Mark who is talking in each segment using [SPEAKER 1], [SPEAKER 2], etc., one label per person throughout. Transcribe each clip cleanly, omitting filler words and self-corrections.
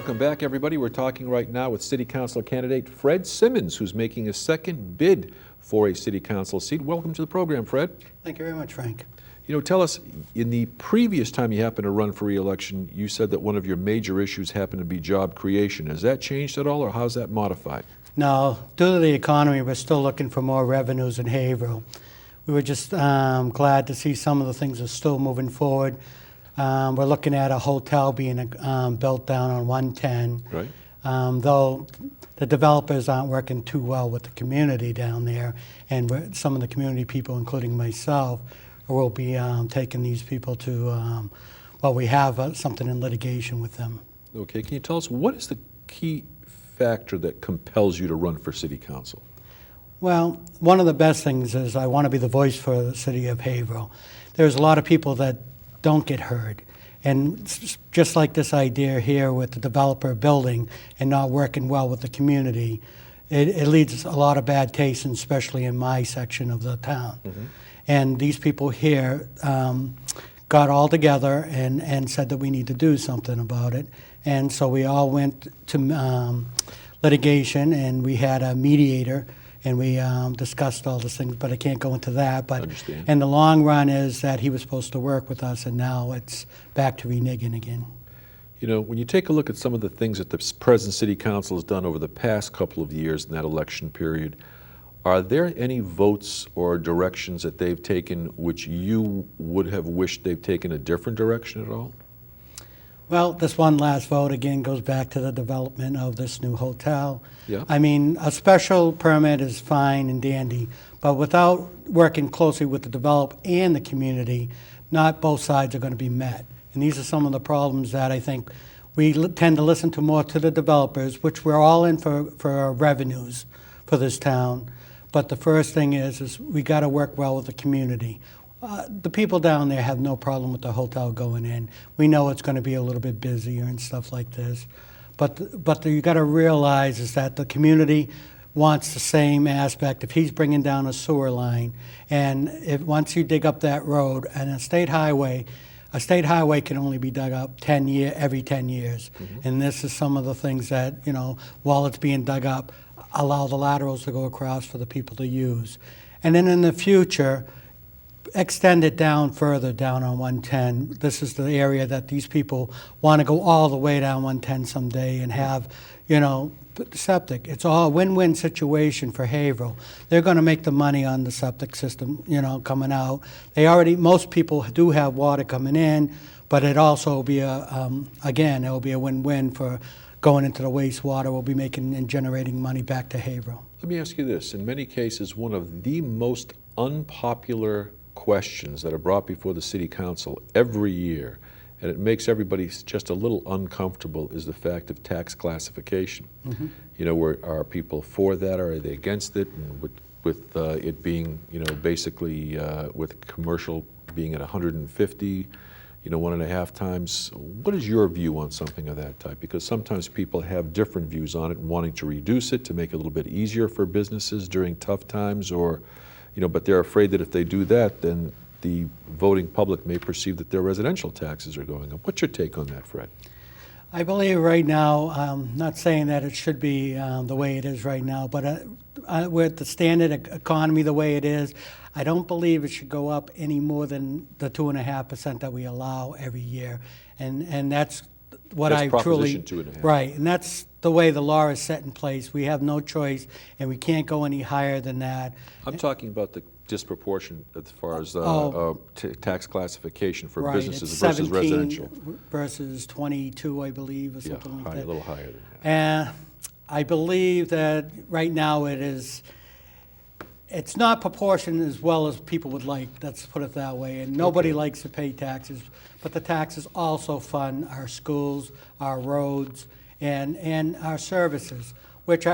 [SPEAKER 1] Welcome back, everybody. We're talking right now with City Council candidate Fred Simmons, who's making a second bid for a City Council seat. Welcome to the program, Fred.
[SPEAKER 2] Thank you very much, Frank.
[SPEAKER 1] You know, tell us, in the previous time you happened to run for re-election, you said that one of your major issues happened to be job creation. Has that changed at all, or how's that modified?
[SPEAKER 2] No, due to the economy, we're still looking for more revenues in Haverhill. We were just glad to see some of the things are still moving forward. We're looking at a hotel being built down on 110.
[SPEAKER 1] Right.
[SPEAKER 2] Though the developers aren't working too well with the community down there, and some of the community people, including myself, will be taking these people to, well, we have something in litigation with them.
[SPEAKER 1] Okay, can you tell us what is the key factor that compels you to run for City Council?
[SPEAKER 2] Well, one of the best things is I want to be the voice for the city of Haverhill. There's a lot of people that don't get heard. And just like this idea here with the developer building and not working well with the community, it leads a lot of bad taste, and especially in my section of the town. Mm-hmm. And these people here got all together and said that we need to do something about it. And so we all went to litigation, and we had a mediator, and we discussed all these things, but I can't go into that. But in the long run is that he was supposed to work with us, and now it's back to reneging again.
[SPEAKER 1] You know, when you take a look at some of the things that the present City Council has done over the past couple of years in that election period, are there any votes or directions that they've taken which you would have wished they've taken a different direction at all?
[SPEAKER 2] Well, this one last vote, again, goes back to the development of this new hotel.
[SPEAKER 1] Yeah.
[SPEAKER 2] I mean, a special permit is fine and dandy, but without working closely with the developer and the community, not both sides are going to be met. And these are some of the problems that I think we tend to listen to more to the developers, which we're all in for revenues for this town. But the first thing is we got to work well with the community. The people down there have no problem with the hotel going in. We know it's going to be a little bit busier and stuff like this. But you got to realize is that the community wants the same aspect. If he's bringing down a sewer line, and once you dig up that road, and a state highway can only be dug up every 10 years. Mm-hmm. And this is some of the things that, you know, while it's being dug up, allow the laterals to go across for the people to use. And then in the future, extend it down further down on 110. This is the area that these people want to go all the way down 110 someday and have, you know, septic. It's all a win-win situation for Haverhill. They're going to make the money on the septic system, you know, coming out. Most people do have water coming in, but it also will be again, it will be a win-win for going into the wastewater. We'll be making and generating money back to Haverhill.
[SPEAKER 1] Let me ask you this. In many cases, one of the most unpopular questions that are brought before the City Council every year, and it makes everybody just a little uncomfortable, is the fact of tax classification. Mm-hmm. You know, are people for that, or are they against it? And with it being, you know, basically with commercial being at 150, you know, 1.5 times. What is your view on something of that type? Because sometimes people have different views on it, wanting to reduce it to make it a little bit easier for businesses during tough times, or, you know, but they're afraid that if they do that, then the voting public may perceive that their residential taxes are going up. What's your take on that, Fred?
[SPEAKER 2] I believe right now, not saying that it should be the way it is right now, but with the standard economy the way it is, I don't believe it should go up any more than the 2.5% that we allow every year, and that's what I truly 2.5. Right, and that's the way the law is set in place. We have no choice, and we can't go any higher than that.
[SPEAKER 1] I'm talking about the disproportion as far as tax classification for businesses versus residential.
[SPEAKER 2] Versus 22, I believe, or something like that.
[SPEAKER 1] A little higher than that.
[SPEAKER 2] And I believe that right now it's not proportioned as well as people would like, let's put it that way. And nobody likes to pay taxes, but the taxes also fund our schools, our roads, and our services, which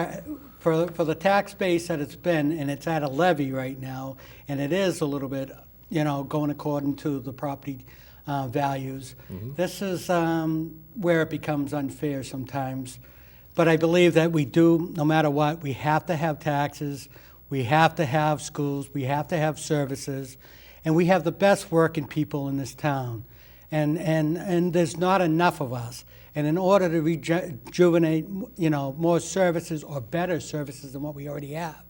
[SPEAKER 2] for the tax base that it's been, and it's at a levy right now, and it is a little bit, you know, going according to the property values. Mm-hmm. This is where it becomes unfair sometimes. But I believe that we do, no matter what, we have to have taxes, we have to have schools, we have to have services, and we have the best working people in this town. And there's not enough of us. And in order to rejuvenate, more services or better services than what we already have,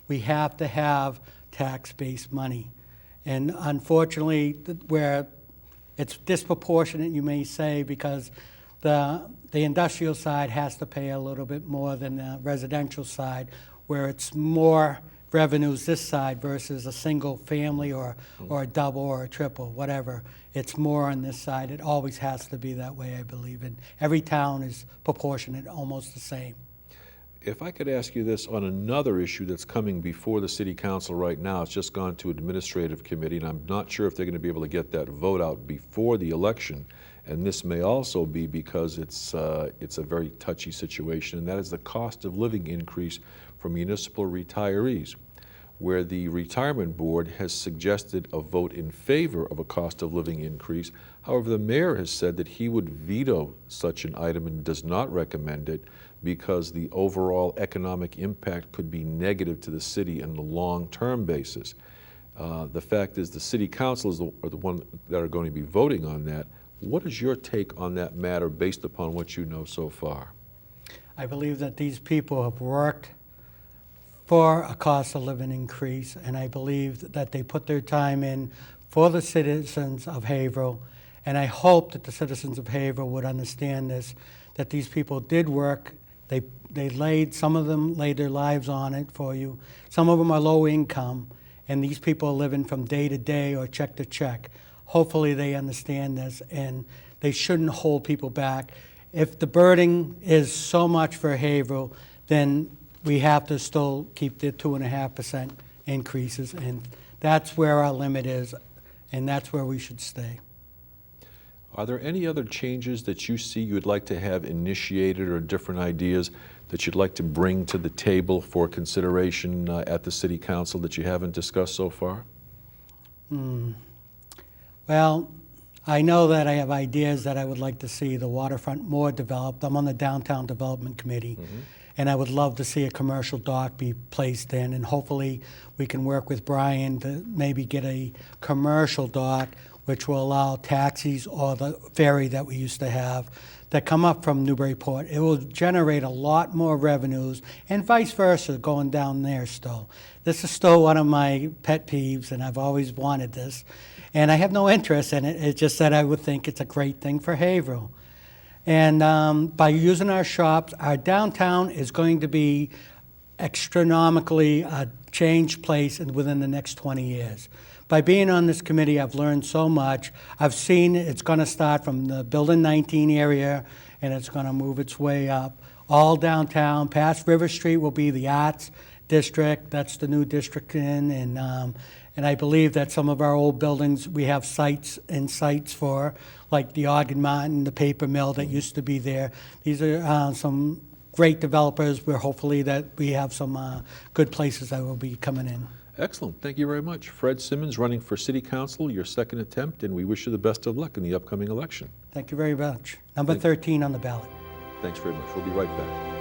[SPEAKER 2] we have to have tax-based money. And unfortunately, where it's disproportionate, you may say, because the industrial side has to pay a little bit more than the residential side, where it's more revenues this side versus a single family or a double or a triple, whatever. It's more on this side. It always has to be that way, I believe. And every town is proportionate, almost the same.
[SPEAKER 1] If I could ask you this on another issue that's coming before the City Council right now, it's just gone to Administrative Committee, and I'm not sure if they're going to be able to get that vote out before the election. And this may also be because it's a very touchy situation, and that is the cost of living increase for municipal retirees, where the Retirement Board has suggested a vote in favor of a cost of living increase. However, the mayor has said that he would veto such an item and does not recommend it because the overall economic impact could be negative to the city on a long-term basis. The fact is the City Council are the one that are going to be voting on that. What is your take on that matter based upon what you know so far?
[SPEAKER 2] I believe that these people have worked for a cost of living increase, and I believe that they put their time in for the citizens of Haverhill, and I hope that the citizens of Haverhill would understand this, that these people did work. Some of them laid their lives on it for you. Some of them are low income, and these people are living from day to day or check to check. Hopefully they understand this, and they shouldn't hold people back. If the burden is so much for Haverhill, then we have to still keep the 2.5% increases, and that's where our limit is, and that's where we should stay.
[SPEAKER 1] Are there any other changes that you see you'd like to have initiated or different ideas that you'd like to bring to the table for consideration at the City Council that you haven't discussed so far?
[SPEAKER 2] Well, I know that I have ideas that I would like to see the waterfront more developed. I'm on the Downtown Development Committee. And I would love to see a commercial dock be placed in, and hopefully we can work with Brian to maybe get a commercial dock which will allow taxis or the ferry that we used to have that come up from Newburyport. It will generate a lot more revenues, and vice versa going down there still. This is still one of my pet peeves, and I've always wanted this. And I have no interest in it. It's just that I would think it's a great thing for Haverhill. And by using our shops, our downtown is going to be astronomically a changed place within the next 20 years. By being on this committee, I've learned so much. I've seen it's going to start from the Building 19 area, and it's going to move its way up. All downtown, past River Street will be the Arts District. That's the new district in, and I believe that some of our old buildings we have sites for, like the Ogden Martin, the paper mill that used to be there. These are some great developers. We're hopefully that we have some good places that will be coming in.
[SPEAKER 1] Excellent. Thank you very much. Fred Simmons, running for City Council, your second attempt, and we wish you the best of luck in the upcoming election.
[SPEAKER 2] Thank you very much. Number 13 on the ballot.
[SPEAKER 1] Thanks very much. We'll be right back.